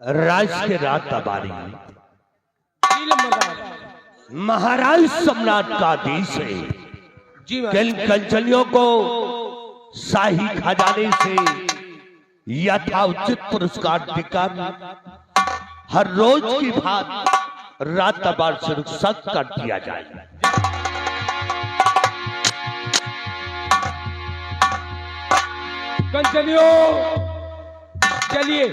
राज के रात दबारी महाराज सम्राट का आदेश है कि इन कंचलियों को शाही खजाने से यथाउचित पुरस्कार देकर हर रोज की भांति रात दरबार से रुखसत कर दिया जाए। कंचलियों चलिए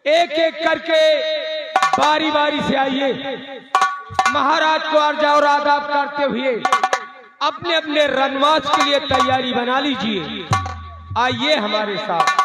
एक एक करके बारी बारी से आइए। महाराज को अर्जा और आदाब करते हुए अपने अपने रनवास के लिए तैयारी बना लीजिए। आइए हमारे साथ।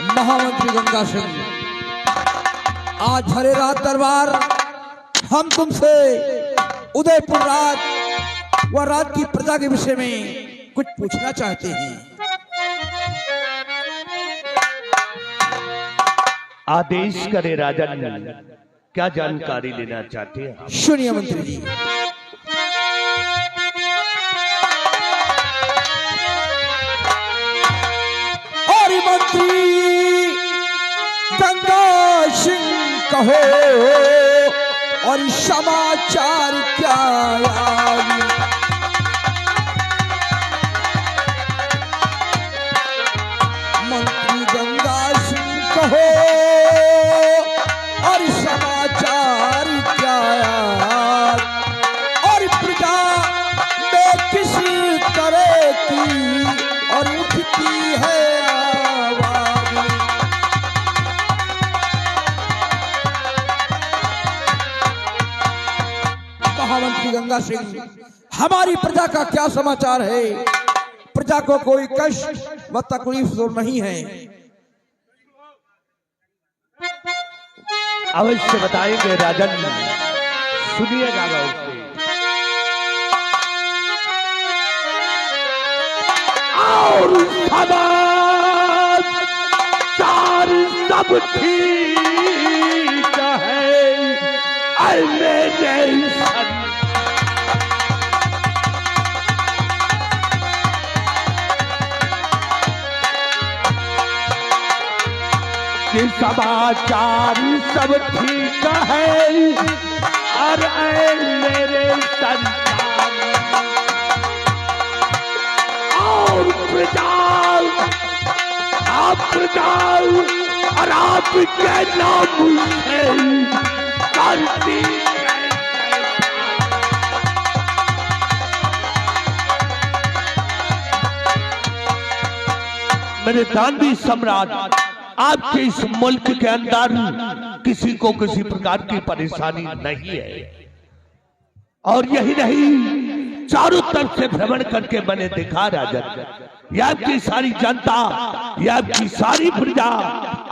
महामंत्री गंगा सिंह, आज भरे रात दरबार हम तुमसे उदयपुर राज व राज की प्रजा के विषय में कुछ पूछना चाहते हैं। आदेश करे राजन, क्या जानकारी लेना चाहते हैं? सुनिए मंत्री जी। और मंत्री गंगा सिंह कहो और समाचार क्या आए? मंत्री गंगा सिंह कहो और समाचार क्या आए? और प्रजा में किस तरह की और उठती है महामंत्री गंगा सिंह, हमारी प्रजा का क्या समाचार है? प्रजा को कोई कष्ट व तकलीफ तो नहीं है? अवश्य बताएंगे राजन, सुनिएगा गौर से। और समाचार सब ठीक है मेरे सन। कि समाचार सब ठीक है और मेरे संतान और प्रजा आप प्रजा और आपके नाम से शांति मेरे दानवी सम्राट, आपके इस मुल्क के अंदर किसी को किसी प्रकार की परेशानी नहीं है। और यही नहीं, चारों तरफ से भ्रमण करके मैंने देखा राजन, ये आपकी सारी जनता, ये आपकी सारी प्रजा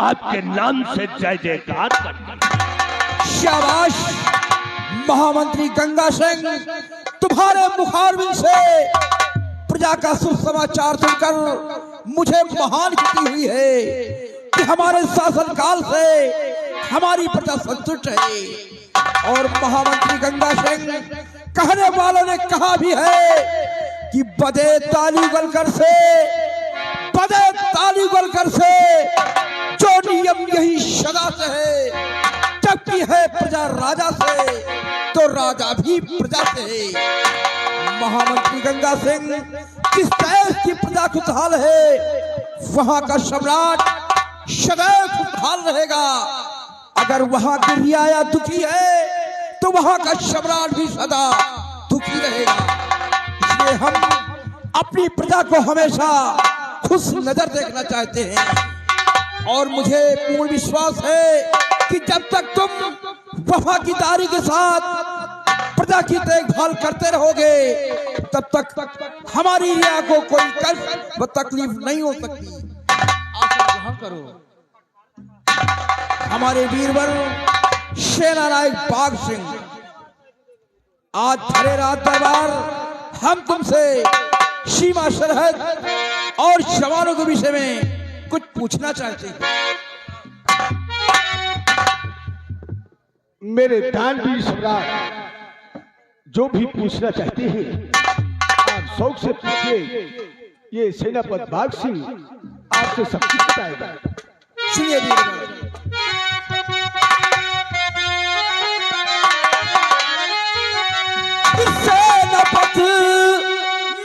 आपके नाम से जय जयकार करती। शाबाश महामंत्री गंगा सिंह, तुम्हारे मुखारबिन से प्रजा का सुसमाचार सुनकर मुझे महान खुशी हुई है कि हमारे शासनकाल से हमारी प्रजा संतुष्ट है। और महामंत्री गंगा सिंह, कहने वालों ने कहा भी है कि बदे ताली गलकर से, बदे ताली गलकर से, जो नियम यही सदा से है, जबकि है प्रजा राजा से तो राजा भी प्रजा से है। महामंत्री गंगा सिंह, जिस देश की प्रजा खुशहाल है वहां का सम्राट सदैव खुशहाल रहेगा। अगर वहां की रियाया दुखी है तो वहां का सम्राट भी सदा दुखी रहेगा। इसलिए हम अपनी प्रजा को हमेशा खुश नजर देखना चाहते हैं। और मुझे पूर्ण विश्वास है कि जब तक तुम वफादारी के साथ प्रजा की देखभाल करते रहोगे तब तक हमारी रिया को कोई कष्ट व तकलीफ नहीं हो सकती। आशा ग्रहण करो। हमारे वीरवर सेना नायक बाघ सिंह, आज धरे रात दरबार हम तुमसे सीमा सरहद और जवानों के विषय में कुछ पूछना चाहते हैं। मेरे दानवीर सम्राट, जो भी पूछना चाहते हैं आप शौक से पूछिए। ये सेनापति बाघ सिंह आपसे सब कुछ बताएगा। सुनिए वीरवर, सेनापति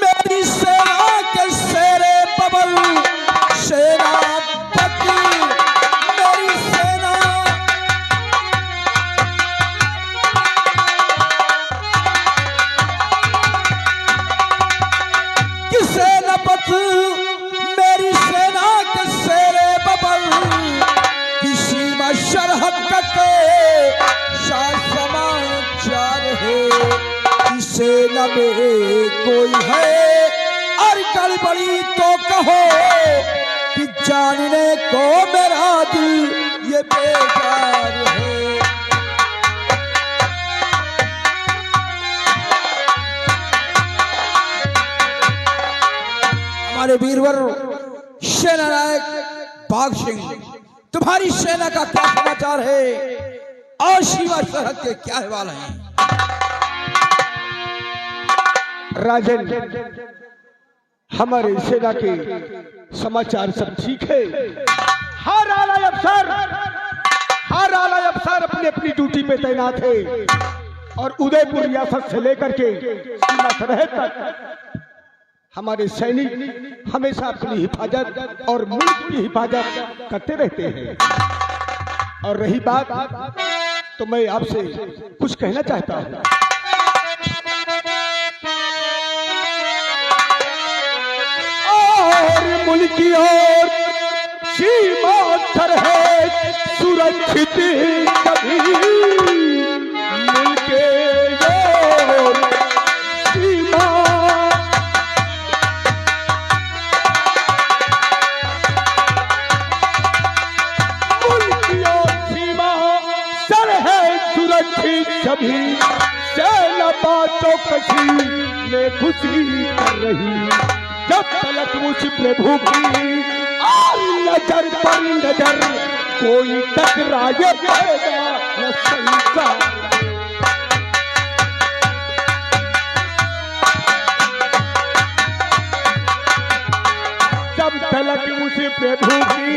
मेरी सेना के शेरे बबल, सेनापति मेरी सेना, कि सेनापति मेरी सेना के शेरे बबल, की सीमा सरहद तक समाचार है। सेना में कोई है और गड़बड़ी तो कहो कि जानने को मेरा दिल ये बेकार है। हमारे वीरवर सेना नायक बाघ सिंह, तुम्हारी सेना का क्या समाचार है और सीमा सरहद के क्या अहवाल है? राजन, हमारे सेना के समाचार सब ठीक है। हर आला अफसर अपनी अपनी ड्यूटी पे तैनात है और उदयपुर रियासत से लेकर के सीमा सरहद तक हमारे सैनिक हमेशा अपनी हिफाजत और मुल्क की हिफाजत करते रहते हैं। और रही बात, तो मैं आपसे कुछ कहना चाहता हूँ। और मुल्क की ओर सीमा सरहद सुरक्षित कभी, मुल्क की ओर सीमा सरहद सुरक्षित कभी, सेना चौकसी में खुशी कर रही। जब तलक मुझ प्रभु की और नजर पर नजर, कोई टकराए पैदा न संसार। जब तलक मुझ प्रभु की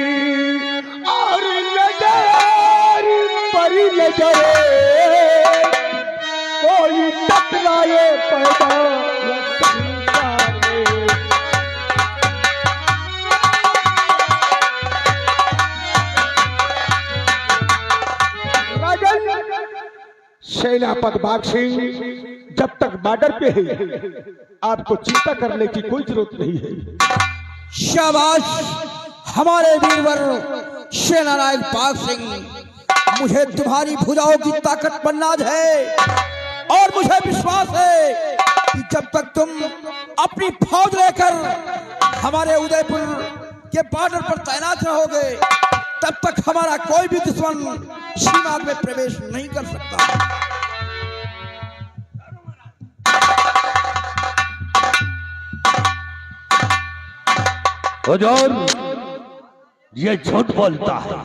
और नजर पर नजर, कोई टकराए पैदा न संसार। सेनापति बाघ सिंह, जब तक बॉर्डर पे है आपको चिंता करने की कोई जरूरत नहीं है। शाबाश हमारे वीरवर सेना नायक बाघ सिंह, मुझे तुम्हारी भुजाओं की ताकत पर नाज है और मुझे विश्वास है कि जब तक तुम अपनी फौज लेकर हमारे उदयपुर के बॉर्डर पर तैनात रहोगे तब तक हमारा कोई भी दुश्मन सीमा में प्रवेश नहीं कर सकता। हुजूर, ये झूठ बोलता है,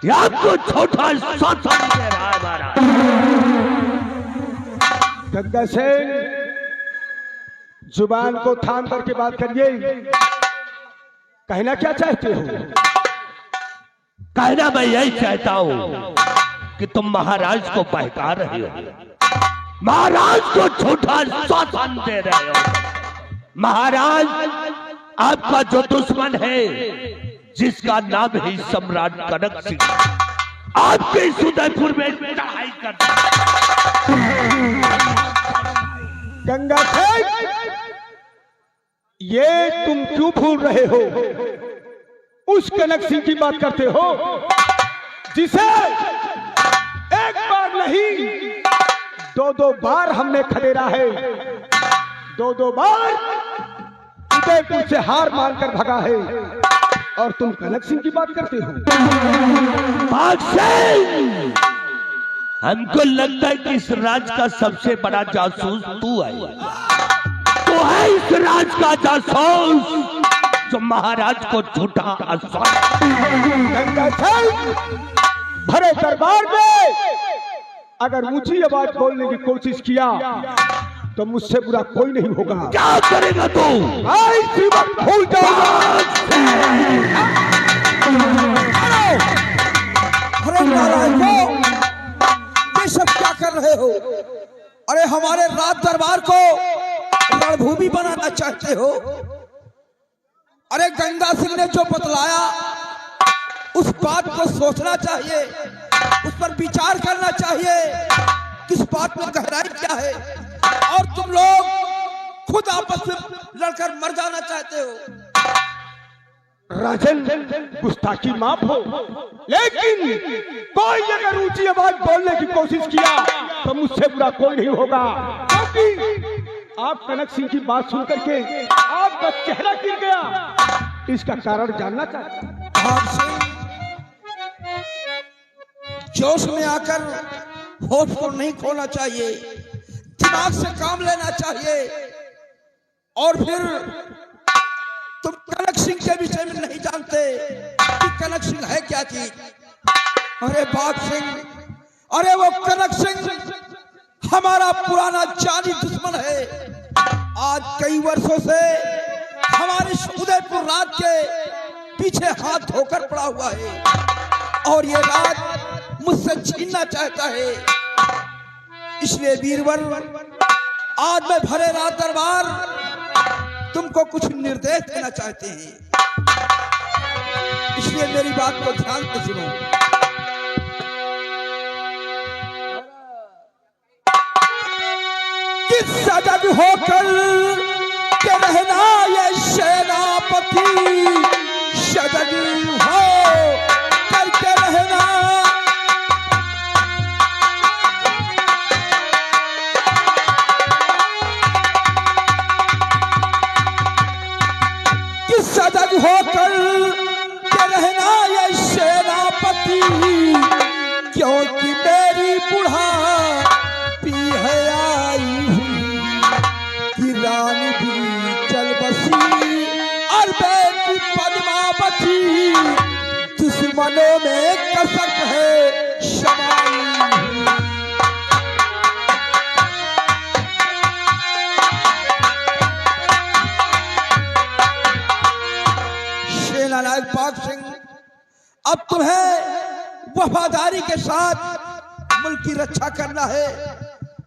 ये आपको छोटा शासन दे रहा है महाराज। गंगा सेन, जुबान को थाम करके बात करिए। कहना क्या चाहते हो? कहना मैं यही चाहता हूं कि तुम महाराज को बहका रहे हो, महाराज को झूठा शासन दे रहे हो। महाराज, आपका जो दुश्मन है जिसका नाम है सम्राट कनक सिंह, आपके उदयपुर में चढ़ाई कर गंगा सेन, ये तुम क्यों भूल रहे हो? उस कनक सिंह की बात करते हो जिसे एक बार नहीं दो बार हमने खदेड़ा है, दो बार उदयपुर से हार मानकर भगा है, और तुम कनक सिंह की बात करते हो? बाघ सिंह, हमको लगता है कि इस राज का सबसे बड़ा जासूस तू है। तो है इस राज का जासूस जो महाराज को झूठा आश्वासन। गंगा सिंह, भरे दरबार में अगर ऊंची आवाज बोलने की कोशिश किया तो मुझसे बुरा कोई नहीं होगा। क्या करेगा तू? आई जीवन भूल जाऊंगा। अरे नारायण, ये सब क्या कर रहे हो? अरे हमारे राज दरबार को रणभूमि बनाना चाहते हो? अरे गंगा सिंह ने जो बतलाया उस बात को सोचना चाहिए, उस पर विचार करना चाहिए, किस बात में गहराई क्या है, और तुम लोग खुद आपस में लड़कर मर जाना चाहते हो। राजन, गुस्ताखी माफ हो, लेकिन कोई अगर ऊंची आवाज बोलने की कोशिश किया तो मुझसे बुरा कोई नहीं होगा, क्योंकि आप कनक सिंह की बात सुन करके आपका चेहरा गिर गया। इसका कारण जानना चाहते हैं? बाघ सिंह, जोश में आकर होश को नहीं खोना चाहिए, दिमाग से काम लेना चाहिए। और फिर तुम कनक सिंह के विषय में नहीं जानते कि कनक सिंह है क्या चीज। अरे बाघ सिंह, अरे वो कनक सिंह हमारा पुराना जानी दुश्मन है। आज कई वर्षों से हमारे उदयपुर राज के पीछे हाथ धोकर पड़ा हुआ है और ये राज मुझसे छीनना चाहता है। इसलिए वीरवर, आज मैं भरे रात दरबार तुमको कुछ निर्देश देना चाहते हैं, इसलिए मेरी बात को ध्यान से सुनो। किस सजग होकर के रहना ये सेनापति, सजग हो करके रहना। किस सजग होकर के रहना ये सेनापति, क्योंकि मेरी बुढ़ा पी है आई हुई कि रानी भी चल बसी और बेटी पद्मा बची, दुश्मनों में कसक है समाई हुई। सेना नायक बाघ सिंह, अब तुम्हें वफादारी के साथ मुल्क की रक्षा करना है,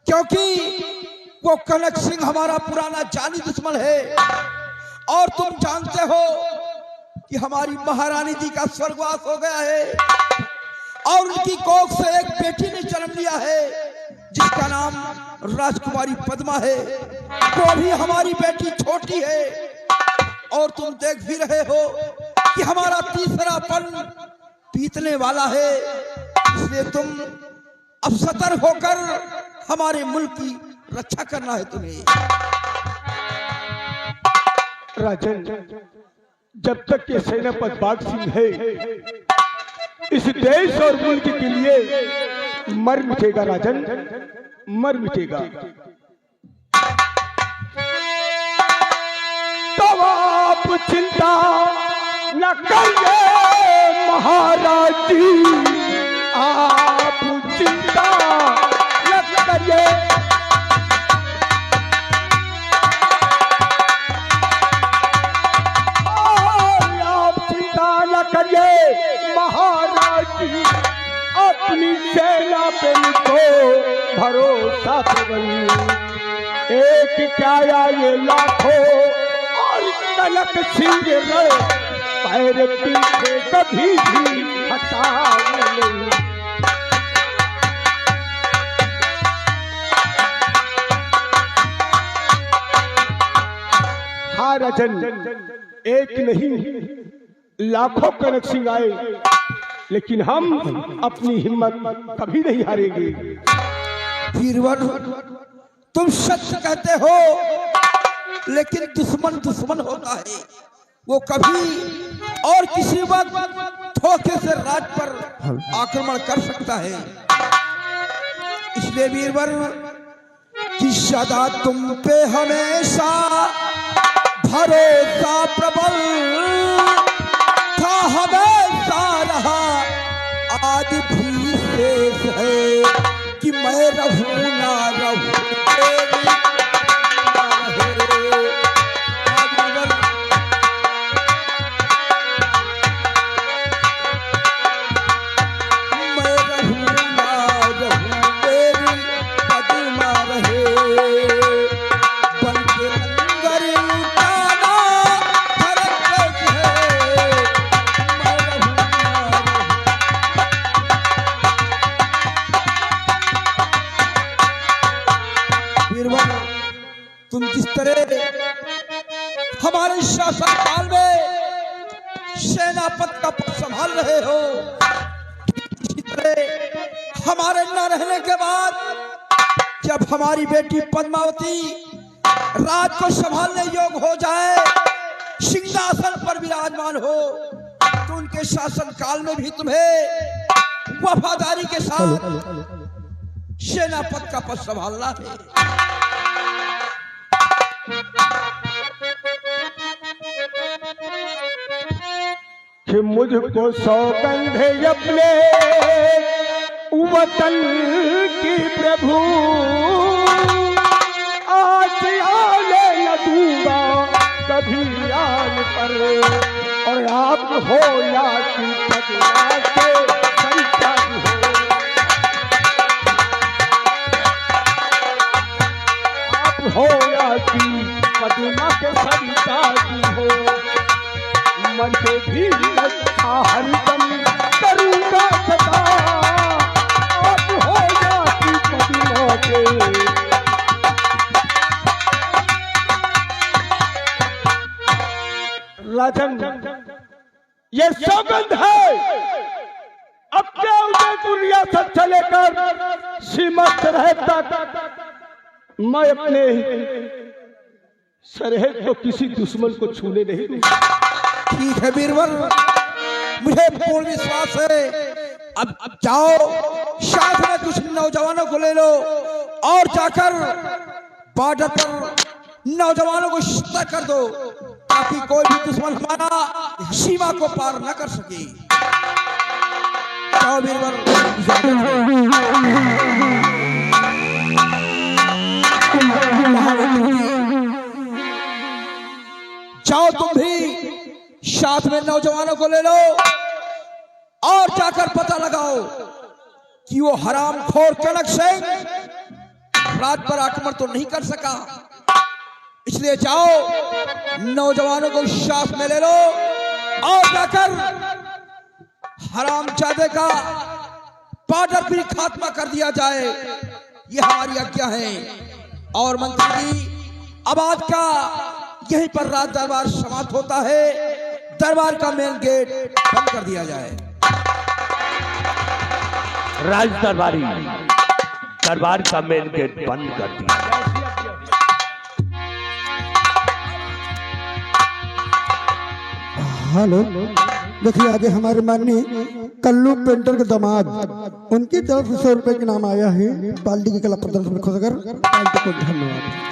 क्योंकि वो कनक सिंह हमारा पुराना जानी दुश्मन है। और तुम जानते हो कि हमारी महारानी जी का स्वर्गवास हो गया है और उनकी कोख से एक बेटी ने जन्म लिया है जिसका नाम राजकुमारी पद्मा है। वो भी हमारी बेटी छोटी है और तुम देख भी रहे हो कि हमारा तीसरा पल बीतने वाला है, इसलिए तुम अब सतर्क होकर हमारे मुल्क की रक्षा करना है तुम्हें। राजन, जब तक ये सेनापति बाघ सिंह है, इस देश और मुल्क के लिए मर मिटेगा राजन, मर मिटेगा। तो आप चिंता न करिए महाराज जी, आप चिंता न करिए। आप चिंता न करिए महाराज जी, अपनी सेना पे लिखो भरोसा प्रबल। एक क्या ये लाखों और तलक सिंह रहे, पैर पीछे कभी भी हटा नहीं। हाँ राजन, एक नहीं लाखों कनक सिंह आए, लेकिन हम अपनी हिम्मत कभी नहीं हारेंगे। वीरवर, तुम सच कहते हो, लेकिन दुश्मन दुश्मन होता है, वो कभी और किसी वक्त धोखे से राज पर आक्रमण कर सकता है। इसलिए वीरवर कि सदा तुम पे हमेशा भरोसा प्रबल था, हमेशा रहा, आज भी शेष है कि मैं रहूं ना रहूं। तुम जिस तरह हमारे शासन काल में सेनापति का पद संभाल रहे हो, इसी तरह हमारे न रहने के बाद जब हमारी बेटी पद्मावती राज को संभालने योग्य हो जाए, सिंहासन पर विराजमान हो, तो उनके शासन काल में भी तुम्हें वफादारी के साथ सेनापति का पद संभालना है। कि मुझको सौगंध है अपने वतन की प्रभु, आज आने न दूंगा कभी आन पर, और आप हो या कि पदमा के संतान हो, आप हो या कि पदमा के संतान हो, मन पे भी रखा हरदम करूंगा सदा, आप हो जाती पदिमा के। राजन, ये सौगंध है, अपने उदयपुर रियासत से लेकर सीमा सरहद तक मैं अपने सरहद को किसी दुश्मन को छूने नहीं दूंगा। ठीक है वीरवर, मुझे पूर्ण विश्वास है। अब जाओ, साथ में कुछ नौजवानों को ले लो और जाकर बॉर्डर पर नौजवानों को सतर्क कर दो, ताकि कोई भी दुश्मन हमारा सीमा को पार न कर सके। जाओ वीरवर। जाओ तुम भी साथ में नौजवानों को ले लो और जाकर पता लगाओ कि वो हरामखोर कनक सिंह रात पर आक्रमण तो नहीं कर सका, इसलिए जाओ नौजवानों को साथ में ले लो और जाकर हरामजादे का बॉर्डर पर खात्मा कर दिया जाए। ये हमारी आज्ञा है। और मंत्री जी, अब आज का यहीं पर राज दरबार समाप्त होता है। दरबार का मेन गेट बंद कर दिया जाए। राज दरबारी दरबार का मेन गेट बंद कर दिया। हेलो, देखिए आगे हमारे माननीय कल्लू पेंटर के दामाद, उनकी तरफ से 100 रुपए के नाम आया है पार्टी की कला प्रदर्शन में खोजकर पार्टी को धन्यवाद।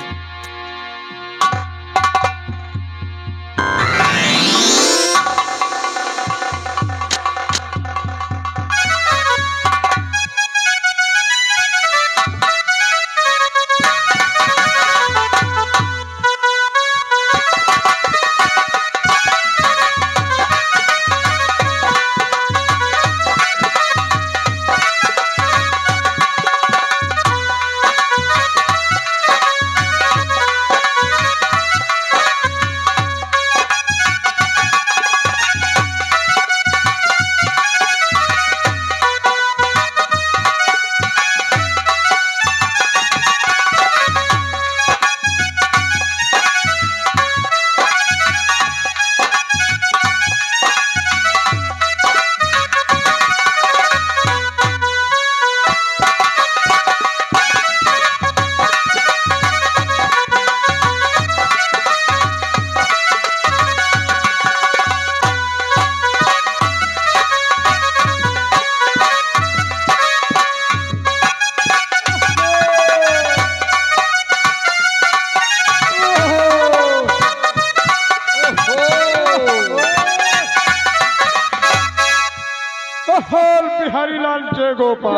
बिहारी लाल जय गोपाल।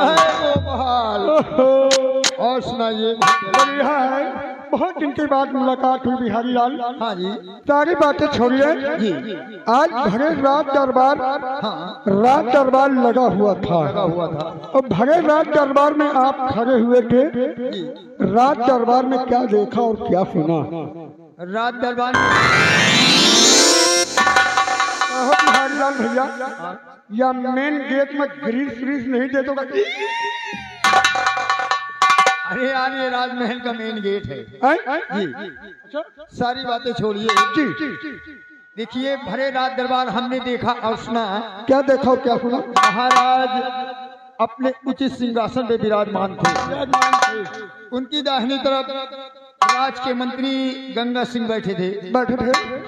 और सुनाइए। बढ़िया है, बहुत दिन के बाद मुलाकात हुई बिहारी लाल। हाँ जी, सारी बातें छोड़िए जी। आज भरे रात दरबार, हाँ, रात दरबार लगा हुआ था। और भरे रात दरबार में आप खड़े हुए थे। रात दरबार में क्या देखा और क्या सुना? रात दरबार बिहारी लाल भैया, या मेन गेट में ग्रीस फ्रीस नहीं दे तो? अरे यार, ये राजमहल का मेन गेट है जी। सारी बातें छोड़िए जी। देखिए, भरे रात दरबार हमने देखा और सुना। क्या देखा और क्या सुना? महाराज अपने उचित सिंहासन पे विराजमान थे। उनकी दाहिनी तरफ राज के मंत्री गंगा सिंह बैठे थे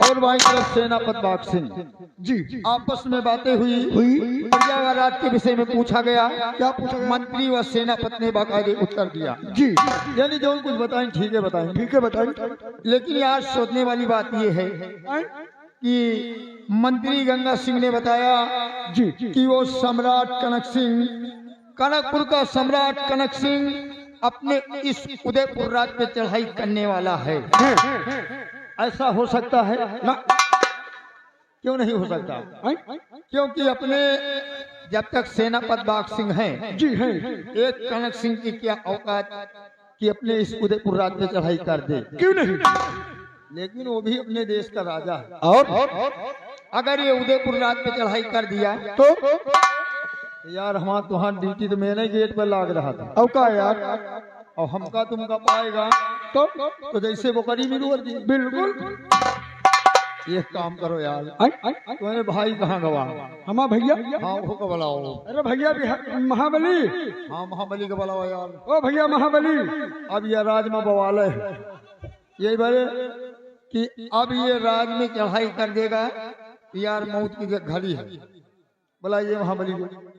और बाईं तरफ सेनापति बाग सिंह जी। आपस में बातें हुई। प्रजावारात के विषय में पूछा गया। क्या पूछा गया? मंत्री व सेनापति ने बाकायदे उत्तर दिया जी। यानी जो कुछ बताएं ठीक है बताएं। ठीक है बताइए। लेकिन यार सोचने वाली बात ये है कि मंत्री गंगा सिंह ने बताया जी कि वो सम्राट कनक सिंह, कनकपुर का सम्राट कनक सिंह अपने इस उदयपुर राज पे चढ़ाई करने वाला है। ऐसा हो सकता है ना? क्यों नहीं हो सकता? क्योंकि अपने जब तक सेनापति बाग सिंह हैं जी हैं, एक कनक सिंह की क्या औकात कि अपने इस उदयपुर राज पे चढ़ाई कर दे? क्यों नहीं? लेकिन वो भी अपने देश का राजा है। और अगर ये उदयपुर राज पे चढ़ाई कर दिया तो यार हमारा तुहार ड्यूटी तो मैंने गेट पर लाग रहा था। औका यार, और हमका तुमका पाएगा तो जैसे वो करी मिलू जी। बिल्कुल। एक काम करो यार, तुम्हारे भाई कहाँ गवा? हमा भैया। हाँ वो को बुलाओ। अरे भैया महाबली। हाँ महाबली को बुलाओ यार। ओ भैया महाबली। अब ये राज में बवाल है ये बड़े कि अब ये राज में चढ़ाई कर देगा यार, मौत की घड़ी है। बुलाइए महाबली को।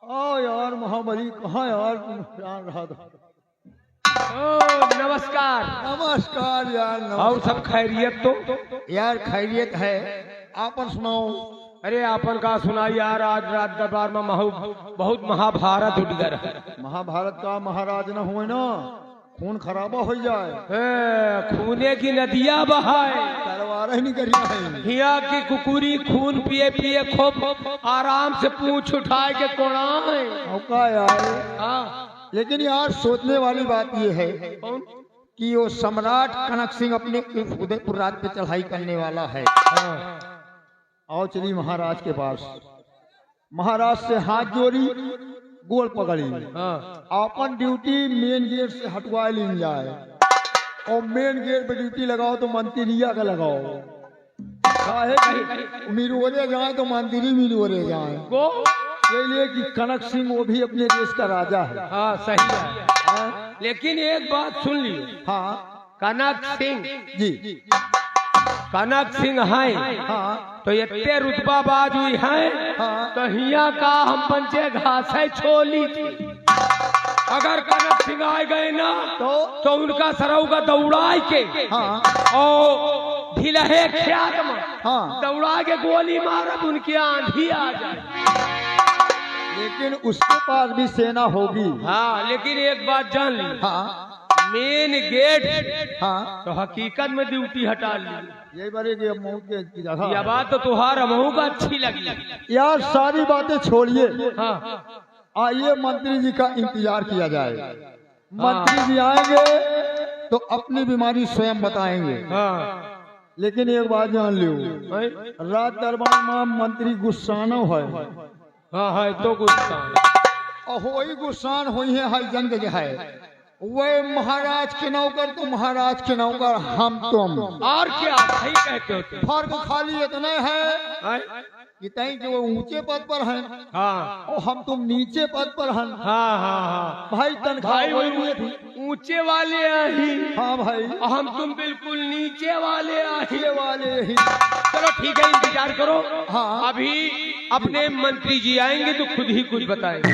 ओ यार महाबली कहाँ यार, तुम जान रहा था। नमस्कार। नमस्कार यार, नमस्कार। और सब खैरियत? तो यार खैरियत है, आपन सुनाओ। अरे आपन का सुना यार, आज रात दरबार में बहुत महाभारत उठ गया। महाभारत का महाराज न हुए ना, खून खराबा हो जाए। खूने की नदियां बहाए, तलवार ही नहीं करी। हिया की कुकुरी खून पिए पिए खूब आराम से पूंछ उठाए के कोड़ाए। यार लेकिन यार सोचने वाली बात यह है कि वो सम्राट कनक सिंह अपने उदयपुर राज पे चढ़ाई करने वाला है। आओ चली महाराज के पास। महाराज से हाथ जोड़ी, गोल पकड़ी, अपन ड्यूटी मेन गेट से हटवा ली जाए। और मेन गेट पे ड्यूटी लगाओ तो मंत्रिया का लगाओ। मिरोरे जाए तो मंदिरी मिरोरे जाए, वो इसलिए कि कनक सिंह वो भी अपने देश का राजा है। हाँ सही है, लेकिन एक बात सुन लियो, हाँ कनक सिंह जी, कनक सिंह है हाँ तो इतने रुतबा बाज हुई है हाँ। तो हिया का हम पंचे घास है छोली थी। अगर कनक सिंह आ गए ना तो उनका सरऊ का दौड़ाई के हाँ और ढिलहे ख्यात में हाँ। दौड़ा के गोली मारत उनकी आंधी आ जाए। लेकिन उसके पास भी सेना होगी। हाँ लेकिन एक बात जान ली, हाँ मेन गेट हाँ तो हकीकत में ड्यूटी हटा ली। यही बारे कि मऊ के जगह यह बात तो तुहार महू का अच्छी लगी। यार, सारी बातें छोड़िए, हाँ आइए मंत्री जी का इंतजार किया जाए। मंत्री जी आएंगे तो अपनी बीमारी स्वयं बताएंगे। हाँ लेकिन एक बात जान लियो, रात दरबार में मंत्री गुस्सानो है हाँ है तो गुस्सा और वही गुस्सान हुई है हर जंग जो है, वह महाराज के नौकर तो महाराज के नौकर हम तुम। और क्या सही कहते हो तुम। फर्क खाली इतना है हैं? कि तई कि वो ऊंचे पद पर हैं हाँ और हम तुम नीचे पद पर हैं। हाँ हाँ हाँ भाई तनख्वाह भाई वही वो हुई थी। ऊंचे वाले आही हाँ भाई, और हम तुम बिल्कुल नीचे वाले आही। ये वाले ही। चलो ठीक है, इंतजार करो। हाँ। अभी अपने मंत्री जी आएंगे तो खुद ही कुछ बताएंगे।